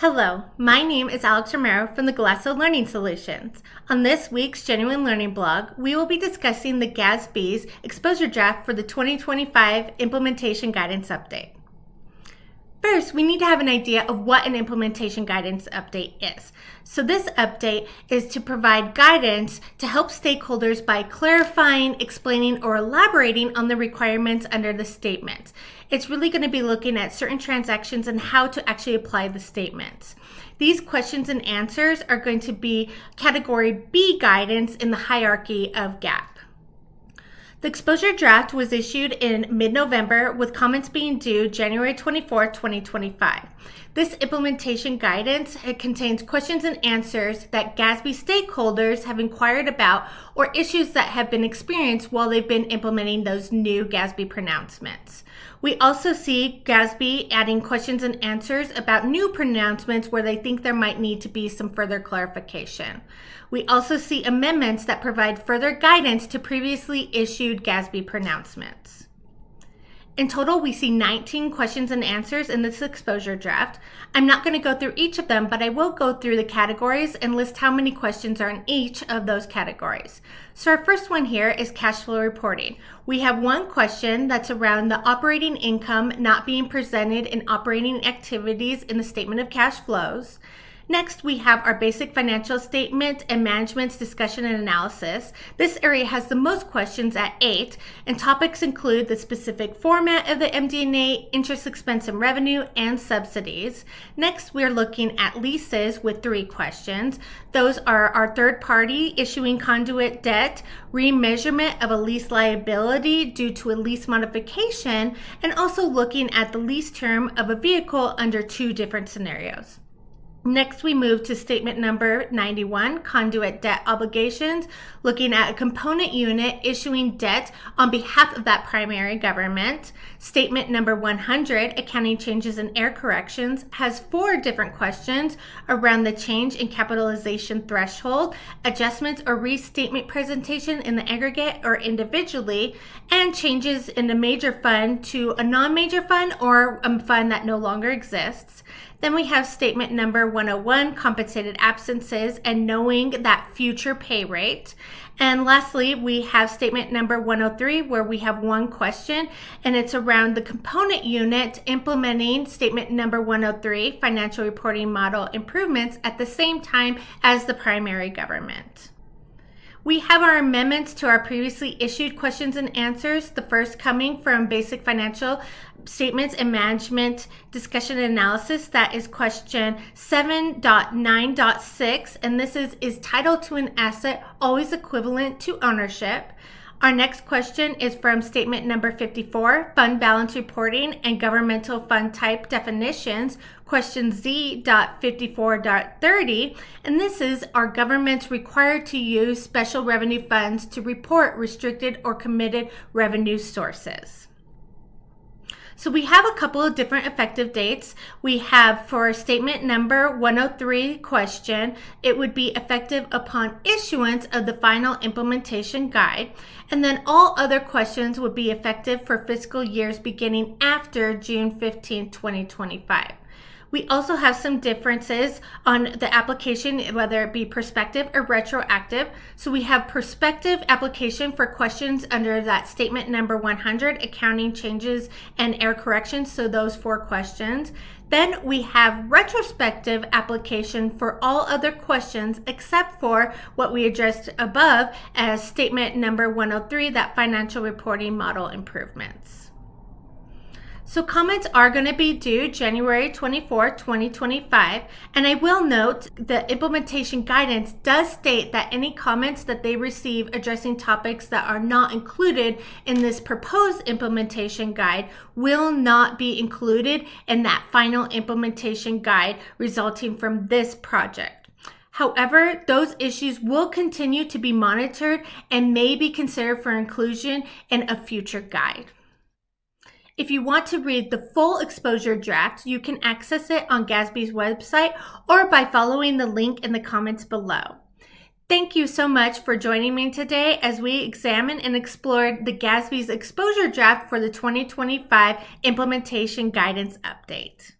Hello, my name is Alex Romero from the GASB Learning Solutions. On this week's Genuine Learning blog, we will be discussing the GASB's exposure draft for the 2025 Implementation Guidance Update. First, we need to have an idea of what an implementation guidance update is. So this update is to provide guidance to help stakeholders by clarifying, explaining, or elaborating on the requirements under the statement. It's really going to be looking at certain transactions and how to actually apply the statements. These questions and answers are going to be Category B guidance in the hierarchy of GAP. The exposure draft was issued in mid-November with comments being due January 24, 2025. This implementation guidance contains questions and answers that GASB stakeholders have inquired about or issues that have been experienced while they've been implementing those new GASB pronouncements. We also see GASB adding questions and answers about new pronouncements where they think there might need to be some further clarification. We also see amendments that provide further guidance to previously issued GASB pronouncements. In total, we see 19 questions and answers in this exposure draft. I'm not going to go through each of them, but I will go through the categories and list how many questions are in each of those categories. So our first one here is cash flow reporting. We have one question that's around the operating income not being presented in operating activities in the statement of cash flows. Next, we have our basic financial statement and management's discussion and analysis. This area has the most questions at 8, and topics include the specific format of the MD&A, interest expense and revenue, and subsidies. Next, we're looking at leases with 3 questions. Those are our third party issuing conduit debt, remeasurement of a lease liability due to a lease modification, and also looking at the lease term of a vehicle under 2 different scenarios. Next, we move to statement number 91, conduit debt obligations, looking at a component unit issuing debt on behalf of that primary government. Statement number 100, accounting changes and error corrections, has 4 different questions around the change in capitalization threshold, adjustments or restatement presentation in the aggregate or individually, and changes in a major fund to a non-major fund or a fund that no longer exists. Then we have statement number 101, compensated absences and knowing that future pay rate. And lastly, we have statement number 103, where we have one question, and it's around the component unit implementing statement number 103, financial reporting model improvements at the same time as the primary government. We have our amendments to our previously issued questions and answers, the first coming from basic financial statements and management discussion and analysis. That is question 7.9.6, and this is title to an asset always equivalent to ownership. Our next question is from statement number 54, fund balance reporting and governmental fund type definitions, question Z.54.30, and this is, are governments required to use special revenue funds to report restricted or committed revenue sources? So we have a couple of different effective dates. We have for statement number 103 question, it would be effective upon issuance of the final implementation guide. And then all other questions would be effective for fiscal years beginning after June 15, 2025. We also have some differences on the application, whether it be prospective or retroactive. So we have prospective application for questions under that statement number 100, accounting changes and error corrections, so those 4 questions. Then we have retrospective application for all other questions except for what we addressed above as statement number 103, that financial reporting model improvements. So comments are going to be due January 24, 2025, and I will note the implementation guidance does state that any comments that they receive addressing topics that are not included in this proposed implementation guide will not be included in that final implementation guide resulting from this project. However, those issues will continue to be monitored and may be considered for inclusion in a future guide. If you want to read the full exposure draft, you can access it on GASB's website or by following the link in the comments below. Thank you so much for joining me today as we examine and explore the GASB's exposure draft for the 2025 Implementation Guidance Update.